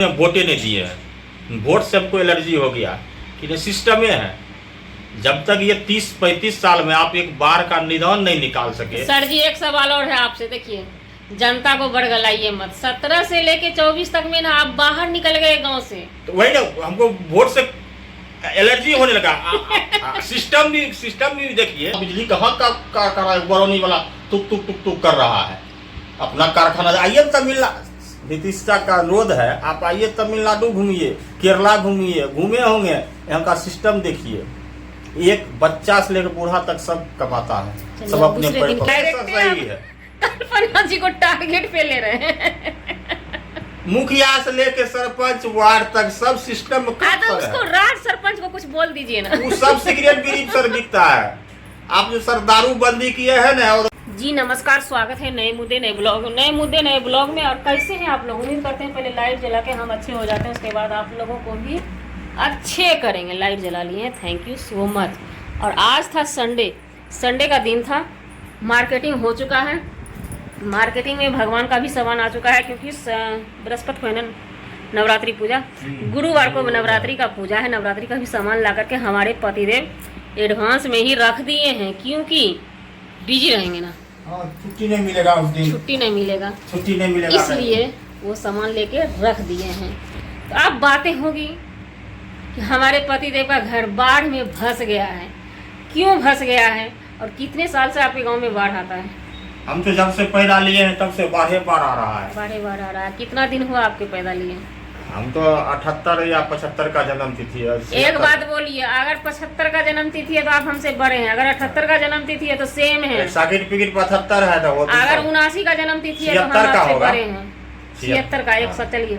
वोटे नहीं दिए हैं, वोट से हमको एलर्जी हो गया कि सिस्टम है। जब तक ये 30-35 साल में आप एक बार का निदान नहीं निकाल सके। सर जी एक सवाल और है आपसे, देखिए जनता को बड़गलाइए मत। 17 से लेके 24 तक में ना आप बाहर निकल गए गांव से, तो वही ना हमको वोट से एलर्जी होने लगा। सिस्टम भी देखिए, बिजली कहाँ का बरौनी वाला टुक टुक टुक टुक कर रहा है अपना कारखाना। आइए तमिलनाडु, नीतीश का अनुरोध है, आप आइए तमिलनाडु घूमिए, केरला घूमिए, घूमे होंगे, यहाँ का सिस्टम देखिए। एक बच्चा से लेकर बूढ़ा तक सब कमाता है, सब अपने पैर पर। सही है, कल्पना जी को टारगेट पे ले रहे हैं। मुखिया से लेके सरपंच वार्ड तक सब सिस्टम में तो उसको राज सरपंच को कुछ बोल दीजिए ना। वो सब सिगरेट बीड़ी सर बिकता है। आप जो सर दारू बंदी किए है ना। और जी नमस्कार, स्वागत है नए मुद्दे नए ब्लॉग में। और कैसे हैं आप लोग? उम्मीद करते हैं पहले लाइट जला के हम अच्छे हो जाते हैं, उसके बाद आप लोगों को भी अच्छे करेंगे। लाइट जला लिए हैं, थैंक यू सो मच। और आज था संडे का दिन था। मार्केटिंग हो चुका है, मार्केटिंग में भगवान का भी सामान आ चुका है, क्योंकि बृहस्पति को है नवरात्रि पूजा, गुरुवार को नवरात्रि का पूजा है। नवरात्रि का भी सामान ला करके हमारे पतिदेव एडवांस में ही रख दिए हैं, क्योंकि बिजी रहेंगे ना, छुट्टी नहीं मिलेगा उस दिन, छुट्टी नहीं मिलेगा, इसलिए वो सामान लेके रख दिए हैं। तो अब बातें होगी कि हमारे पतिदेव का घर बाढ़ में फंस गया है। क्यों फंस गया है और कितने साल से आपके गांव में बाढ़ आता है? हम तो जब से पैदा लिए हैं तब से बाढ़ आ रहा है। बाढ़ आ रहा है। कितना दिन हुआ आपके पैदा लिए? हम तो 78 या 75 का जन्म तिथि है। एक बात बोलिए, अगर 75 का जन्म तिथि है तो आप हमसे बड़े हैं, अगर 78 का जन्म तिथि है तो सेम है। साकिट पिकिट 75 है तो अगर 79 का जन्म तिथि है तो हम आपसे बड़े हैं। 76 का 100। चलिए,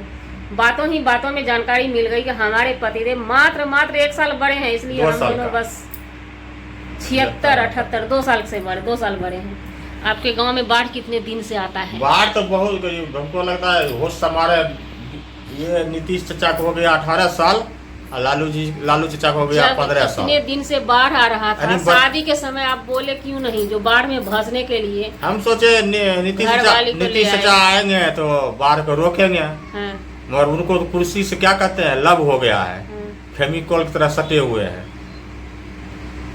बातों में जानकारी मिल गई कि हमारे पतिदेव मात्र 1 साल बड़े हैं, इसलिए हम दोनों बस 76, 78 2 साल से बड़े, 2 साल बड़े हैं। आपके गांव में बाढ़ कितने दिन से आता है? बाढ़ तो बहुत, हमको लगता है होश हमारे ये नीतीश चाचा को हो गया 18 साल और लालू चाचा को हो गया 15 साल। कितने दिन से बाढ़ आ रहा था? शादी के समय आप बोले क्यों नहीं, जो बाढ़ में फंसने के लिए हम सोचे नीतीश चाचा आएंगे तो बाढ़ को रोकेंगे। हाँ। मगर उनको तो कुर्सी से क्या कहते हैं, लब हो गया है, फेविकॉल की तरह सटे हुए हैं।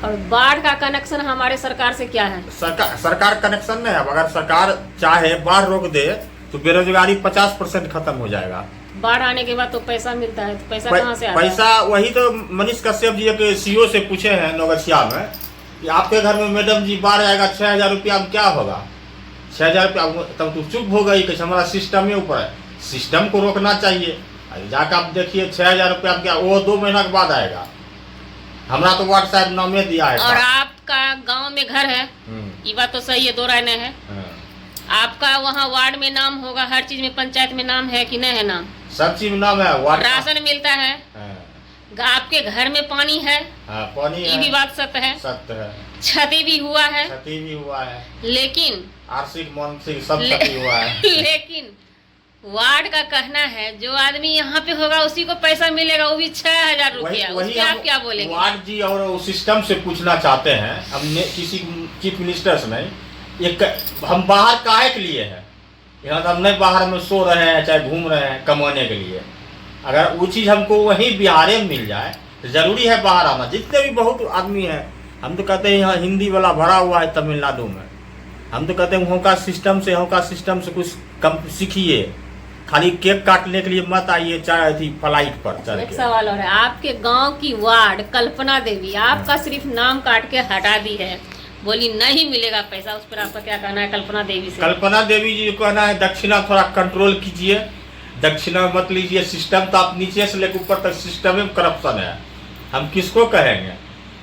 और बाढ़ का कनेक्शन हमारे सरकार से क्या है? सरकार कनेक्शन नहीं है। अगर सरकार चाहे बाढ़ रोक दे तो बेरोजगारी 50% खत्म हो जाएगा। बाढ़ आने के बाद तो पैसा मिलता है, तो पैसा कहाँ से आता है? पैसा वही तो मनीष कश्यप जी के सीओ से पूछे हैं नौगछिया में कि आपके घर में मैडम जी बाढ़ आएगा 6000 रुपया में क्या होगा? 6000 रुपया। तब तो चुप हो गई कि हमारा सिस्टम ही ऊपर है, सिस्टम को रोकना चाहिए। जाकर आप देखिए 6000 रुपया क्या वो 2 महीना के बाद आएगा। हमरा तो वार्ड साहब नामे दिया है। और आपका गांव में घर है, ये बात तो सही है, दो राय नहीं है। आपका वहाँ वार्ड में नाम होगा, हर चीज में पंचायत में नाम है कि नहीं है? नाम सब चीज में नाम है। वार्ड राशन मिलता है, आपके घर में पानी है, पानी ये भी बात सत्य है। क्षति भी हुआ है, लेकिन आर्थिक मानसिक सब क्षति हुआ है। लेकिन वार्ड का कहना है जो आदमी यहाँ पे होगा उसी को पैसा मिलेगा, वो भी 6000 रुपया। उसके आप क्या बोलेंगे? वार्ड जी और सिस्टम से पूछना चाहते हैं, हमने किसी चीफ मिनिस्टर से नहीं, एक हम बाहर काहे के लिए हैं? यहाँ तो हम नहीं बाहर में सो रहे हैं चाहे घूम रहे हैं कमाने के लिए। अगर वो चीज़ हमको वहीं बिहार में मिल जाए तो जरूरी है बाहर आना। जितने भी बहुत आदमी हैं, हम तो कहते हैं यहाँ हिंदी वाला भरा हुआ है तमिलनाडु में। हम तो कहते हैं वहाँ का सिस्टम से कुछ कम सीखिए, खाली केक काटने के लिए मत आइए चाहे थी फ्लाइट पर चढ़ के। एक सवाल और है, आपके गांव की वार्ड कल्पना देवी आपका सिर्फ नाम काट के हटा दी है, बोली नहीं मिलेगा पैसा, उस पर आपका क्या कहना है? कल्पना देवी से, कल्पना देवी जी को कहना है दक्षिणा थोड़ा कंट्रोल कीजिए, दक्षिणा मत लीजिए। सिस्टम तो आप नीचे से लेकर ऊपर तक सिस्टम में करप्शन है। हम किसको कहेंगे?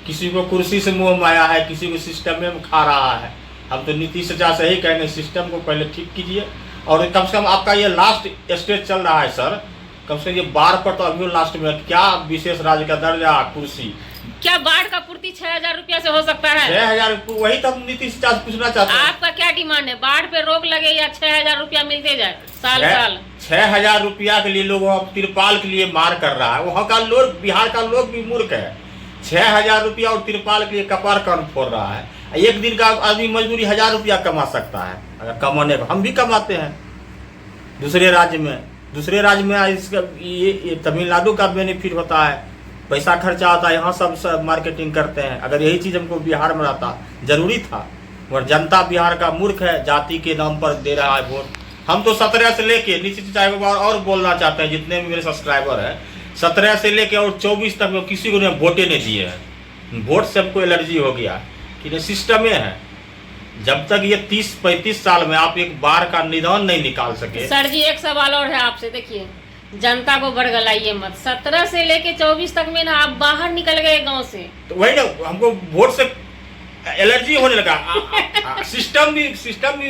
किसी को कुर्सी से मुँह माया है, किसी को सिस्टम में खा रहा है। हम तो नीतीश चाचा से ही कहेंगे सिस्टम को पहले ठीक कीजिए। और कम से कम आपका ये लास्ट स्टेज चल रहा है सर, कम से कम ये बाढ़ पर तो अभी लास्ट में क्या विशेष राज्य का दर्जा कुर्सी, क्या बाढ़ का पूर्ति 6000 रुपया से हो सकता है? 6000, वही तो हम नीतीश चाचा पूछना चाहते हैं। आपका क्या डिमांड है? बाढ़ पे रोक लगे या 6000 रुपया मिलते जाए साल? 6000 रुपया के लिए लोग तिरपाल के लिए मार कर रहा है। वहाँ का लोग, बिहार का लोग भी मूर्ख है। 6000 रुपया और तिरपाल के लिए कपार कान फोड़ रहा है। एक दिन का आदमी मजदूरी 1000 रुपया कमा सकता है। अगर कमाने को हम भी कमाते हैं दूसरे राज्य में, दूसरे राज्य में इसका ये तमिलनाडु का बेनिफिट होता है, पैसा खर्चा होता है, यहाँ सब मार्केटिंग करते हैं। अगर यही चीज़ हमको बिहार में रहता जरूरी था, मगर जनता बिहार का मूर्ख है, जाति के नाम पर दे रहा है वोट। हम तो 17 से लेके निश्चित एक बार और बोलना चाहते हैं, जितने भी मेरे सब्सक्राइबर हैं, 17 से लेके और 24 तक किसी को वोटे नहीं दिए हैं। वोट से हमको एलर्जी हो गया कि सिस्टम है। जब तक ये 30-35 साल में आप एक बार का निदान नहीं निकाल सके। सर जी एक सवाल और है आपसे, देखिए जनता को बरगलाइए मत। 17 से लेके 24 तक में ना आप बाहर निकल गए गांव से, तो वही ना हमको वोट से एलर्जी होने लगा। सिस्टम भी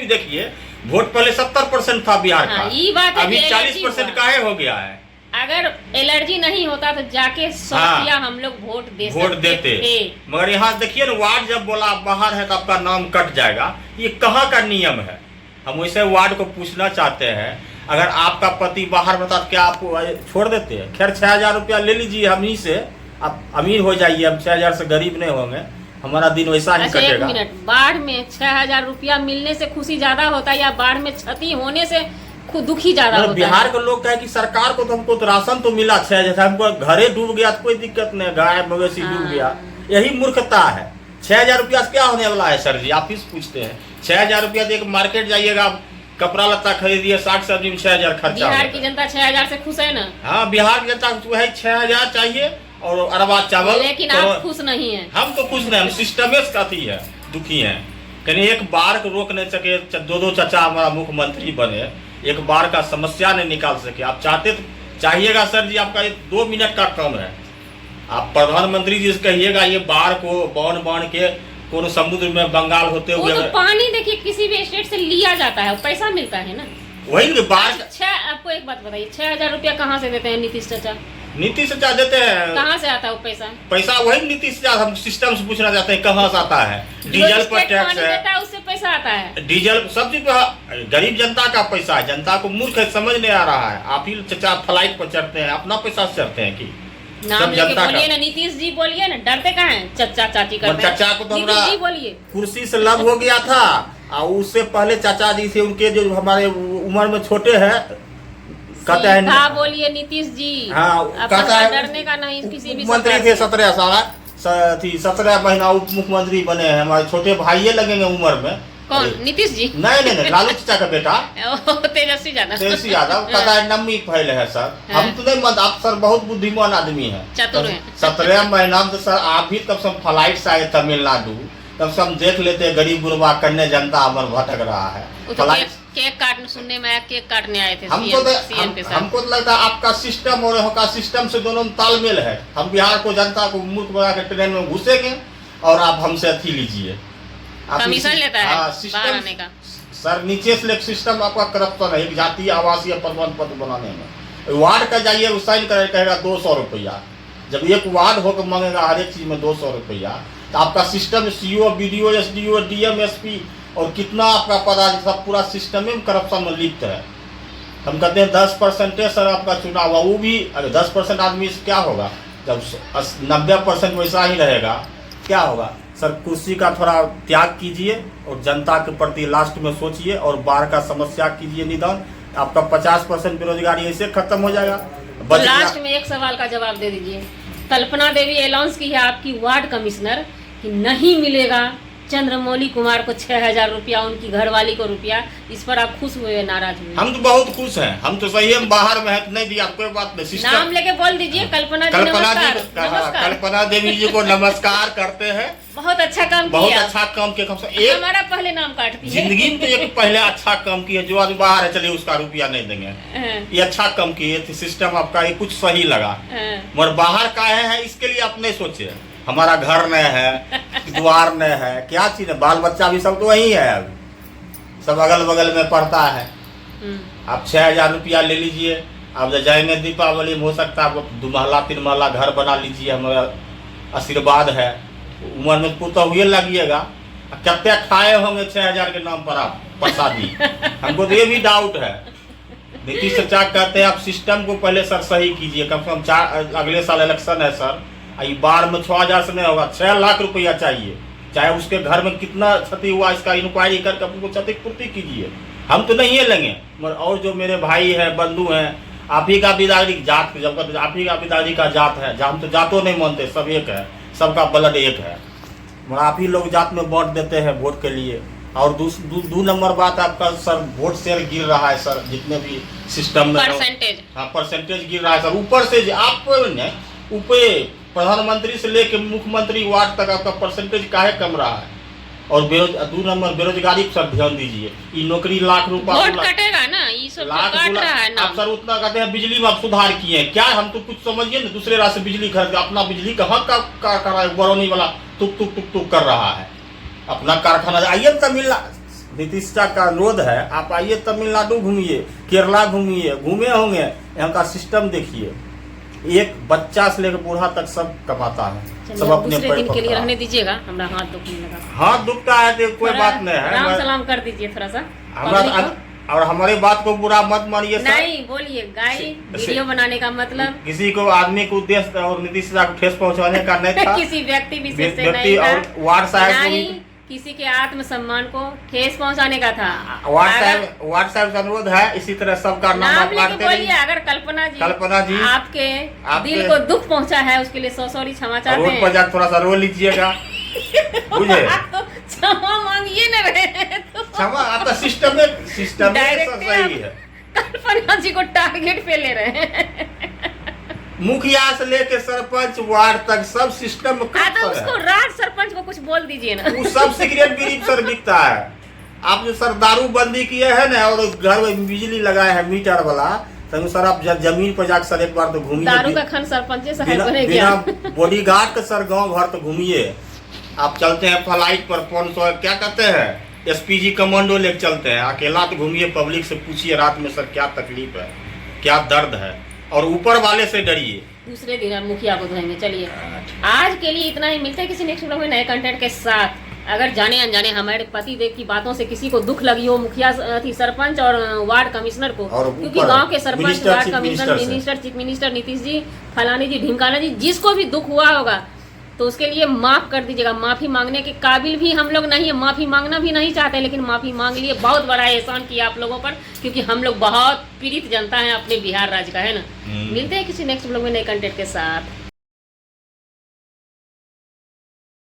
देखिए, वोट पहले 70% था बिहार का, ये बात है, अभी 40% का हो गया है। अगर एलर्जी नहीं होता तो जाके 100 हम लोग वोट देते थे। मगर यहाँ देखिए ना, वार्ड जब बोला आप बाहर है तो आपका नाम कट जाएगा। ये कहाँ का नियम है? हम वैसे वार्ड को पूछना चाहते हैं, अगर आपका पति बाहर बता तो क्या आप छोड़ देते हैं? खैर 6000 रुपया ले लीजिए हम ही से, आप अमीर हो जाइए, हम 6000 से गरीब नहीं होंगे, हमारा दिन वैसा ही कटेगा। 1 मिनट, बाढ़ में 6000 रुपया मिलने से खुशी ज्यादा होता है या बाढ़ में क्षति होने से खुद दुखी ज्यादा होता है? बिहार के लोग कहे कि सरकार को तो हमको तो राशन तो मिला 6000, हमको घरे डूब गया तो कोई दिक्कत नहीं, गाय मवेशी डूब गया, यही मूर्खता है। 6000 रुपया क्या होने वाला है सर जी? आप ही पूछते हैं। 6000 रुपया दे मार्केट जाइएगा, कपड़ा लत्ता खरीदिए, 60 सब्जी में 6000 खर्चा। बिहार की जनता 6000 से खुश है ना? हाँ, बिहार की जनता को है 6000 चाहिए और अरबा चावल। लेकिन आप खुश नहीं है। हम तो खुश नहीं, हम सिस्टम अथी है, दुखी है। कहीं एक बार को रोक नहीं सके, 2 चचा हमारा मुख्यमंत्री बने, एक बार का समस्या नहीं निकाल सके। आप चाहते तो चाहिएगा सर जी, आपका 2 मिनट का काम है, आप प्रधानमंत्री जी से कहिएगा ये बाढ़ को बांध के कौन समुद्र में बंगाल होते हुए, तो पानी देखिए किसी भी स्टेट से लिया जाता है, पैसा मिलता है ना, वही बाढ़। आपको एक बात बताइए, 6000 रुपया कहाँ से देते हैं नीतीश चाचा? नीतीश चाचा देते हैं। कहाँ से आता है वो पैसा? पैसा वही नीतीश चाचा, हम सिस्टम से पूछना चाहते हैं कहाँ से आता है? डीजल पर टैक्स है, उससे पैसा आता है, डीजल सब चीज पर। गरीब जनता का पैसा है, जनता को मूर्ख है, समझ नहीं आ रहा है। आप ही चाचा फ्लाइट पर चढ़ते हैं, अपना पैसा से चढ़ते हैं कि नाम लेके बोलिए ना, नीतीश जी बोलिए ना, डरते कहाँ हैं? चाचा चाची करते हैं। चाचा को तो नीतीश जी बोलिए। कुर्सी से लब हो गया था, और उससे पहले चाचा जी थे, उनके जो हमारे उम्र में छोटे हैं, कहते हैं बोलिए नीतीश जी। हाँ, कहता है डरने का नहीं किसी भी। मंत्री थे 17 साल, 17 महीना उप मुख्यमंत्री बने हैं, हमारे छोटे भाई लगेंगे उम्र में। कौन? नीतीश जी? नहीं, लालू चाचा का बेटा तेजस्वी यादव। कहता है नम्मी फैल है सर। हम तो नहीं मत, आप सर बहुत बुद्धिमान आदमी है, चतुर है। 17 महीना में तो सर आप भी कब से फ्लाइट से आए तमिलनाडु, तब से हम देख लेते हैं गरीब गुरबा करने जनता हमारे भटक रहा है। केक काटने सुनने में आया, केक काटने आए थे हमको तो लगता है आपका सिस्टम और का सिस्टम से दोनों में तालमेल है। हम बिहार को जनता को मूर्ख बना के ट्रेन में घुसेंगे और आप हमसे अथी लीजिए, कमीशन लेता है बाहर आने का। सर नीचे से सिस्टम आपका करप्शन है, जातीय आवासीय प्रमाण पत्र बनाने में। वार्ड का जाइए, वो साइन कहेगा 200 रुपया, जब एक वार्ड होकर मांगेगा हर एक चीज में 200 रुपया, तो आपका system CO, BDO, SDO, DM, SP और कितना आपका पदाधिकारी सब पूरा सिस्टम में करप्शन में लिप्त है। हम कहते हैं 10% है सर आपका चुनाव, वो भी अगर 10% आदमी से क्या होगा? जब 90% वैसा ही रहेगा, क्या होगा? सर कुर्सी का थोड़ा त्याग कीजिए और जनता के प्रति लास्ट में सोचिए और बाढ़ का समस्या कीजिए निदान। आपका 50% बेरोजगारी ऐसे खत्म हो जाएगा। तो लास्ट में एक सवाल का जवाब दे दीजिए। कल्पना देवी अनाउंस की है आपकी वार्ड कमिश्नर कि नहीं मिलेगा चंद्रमौली कुमार को 6000 रुपया, उनकी घरवाली को रुपया। इस पर आप खुश हुए, नाराज हुए? हम तो बहुत खुश हैं, हम तो सही है, बाहर में है तो नहीं दिया, कोई बात नहीं। नाम लेके बोल दीजिए। कल्पना देवी जी को नमस्कार करते हैं, बहुत अच्छा काम किया, बहुत अच्छा काम किया। हमारा पहले नाम काटती है जिंदगी में तो एक पहले अच्छा काम किया, जो आदमी बाहर है चलिए उसका रुपया नहीं देंगे, ये अच्छा काम किए। सिस्टम आपका ये कुछ सही लगा, मगर बाहर का है इसके लिए आप नहीं सोचे। हमारा घर नहीं है, द्वार नहीं है, क्या चीज है, बाल बच्चा भी सब तो वही है, अभी सब अगल बगल में पढ़ता है। आप 6000 रुपया ले लीजिए, आप जब जाएंगे दीपावली में हो सकता है आप 2 महला 3 महला घर बना लीजिए, हमारा आशीर्वाद है। उम्र में पुता हुए लगिएगा, कितने खाए होंगे 6000 के नाम पर आप प्रसादी? हमको तो ये भी डाउट है। नीतीश चाचा कहते हैं आप सिस्टम को पहले सर सही कीजिए, कम से कम अगले साल इलेक्शन है सर, बार में 6000 से नहीं होगा, 6 लाख रुपया चाहिए, चाहे उसके घर में कितना क्षति हुआ इसका इंक्वायरी करके अपने को क्षतिपूर्ति कीजिए। हम तो नहीं लेंगे, मगर और जो मेरे भाई हैं, बंधु हैं, आप ही का बिरादरी जात, जब आप ही का बिरादरी का जात है, हम तो जातों नहीं मानते, सब एक है, सबका ब्लड एक है, मगर आप ही लोग जात में वोट देते हैं वोट के लिए। और दो नंबर बात आपका सर वोट शेयर गिर रहा है सर, जितने भी सिस्टम में परसेंटेज, हाँ परसेंटेज गिर रहा है सर। ऊपर से आप ऊपर प्रधानमंत्री से लेकर मुख्यमंत्री वार्ड तक आपका परसेंटेज काहे कम रहा है। और दो नंबर बेरोजगारी पर सर ध्यान दीजिए। ये नौकरी लाख रुपया वोट कटेगा ना, ये सब तो काट रहा है ना। आप सर उतना कहते हैं बिजली में आप सुधार किए हैं क्या, हम तो कुछ समझिए ना, दूसरे राज्य से बिजली खरीद, अपना बिजली कहाँ का कर रहा है, बरौनी वाला टुक टुक टुक टुक कर रहा है अपना कारखाना। आइए तमिलनाडु, नीतीश का अनुरोध है, आप आइए तमिलनाडु घूमिए, केरला घूमिए, घूमे होंगे, यहाँ का सिस्टम देखिए, एक बच्चा से लेकर बूढ़ा तक सब कमाता है, सब अपने दूसरे दिन के लिए रहने दीजिएगा, हमारा हाथ दुखने लगा। हाथ दुखता है तो कोई बात नहीं है, राम सलाम कर दीजिए थोड़ा सा और हमारी बात को बुरा मत मानिए सर। नहीं बोलिए, गाय वीडियो बनाने का मतलब किसी को आदमी को उद्देश्य और नीतीश को ठेस पहुंचाने का नहीं था। किसी व्यक्ति विशेष से नहीं था, और वार्ड साहब नहीं किसी के आत्मसम्मान को ठेस पहुंचाने का था। वार्ड साहब का अनुरोध है, इसी तरह सबका नाम आप लेके बोलिए। अगर कल्पना जी आपके दिल को दुख पहुंचा है, उसके लिए सॉरी क्षमा चाहते हैं। रोड पर जाकर थोड़ा सा रो लीजिएगा, बुझे, क्षमा मांगिए न रहे तो क्षमा आपका सिस्टम सही है। कल्पना जी को टारगेट पे ले रहे हैं। मुखिया से लेके सरपंच वार्ड तक सब सिस्टम तो उसको राज सरपंच को कुछ बोल दीजिए ना। वो सब सिगरेट बीड़ी सर बिकता है। आप जो सर दारू बंदी किए हैं ना, और घर में बिजली लगाए है मीटर वाला, तो सर आप जमीन पर जाकर सर एक बार तो घूमिए। दारू का खन सरपंच से बिना बॉडीगार्ड के सर गांव भर तो घूमिए। आप चलते हैं फ्लाइट पर 500 क्या कहते हैं एसपीजी कमांडो लेके चलते हैं, अकेला तो घूमिए, पब्लिक से पूछिए रात में सर क्या तकलीफ है, क्या दर्द है, और ऊपर वाले से डरिए। दूसरे दिन हम मुखिया को धोएंगे। चलिए आज के लिए इतना ही, मिलते हैं किसी नेक्स्ट व्लॉग में नए कंटेंट के साथ। अगर जाने अनजाने हमारे पति देव की बातों से किसी को दुख लगी हो, मुखिया थी सरपंच और वार्ड कमिश्नर को, क्योंकि गांव के sarpanch, ward commissioner, minister, chief minister Nitish ji, फलानी जी, ढिमकाना जी, जिसको भी दुख हुआ होगा तो उसके लिए माफ कर दीजिएगा। माफी मांगने के काबिल भी हम लोग नहीं है, माफी मांगना भी नहीं चाहते, लेकिन माफी मांग लिए। बहुत बड़ा एहसान किया आप लोगों पर, क्योंकि हम लोग बहुत पीड़ित जनता है अपने बिहार राज्य का, है ना। मिलते हैं किसी नेक्स्ट व्लॉग में नए कंटेंट के साथ।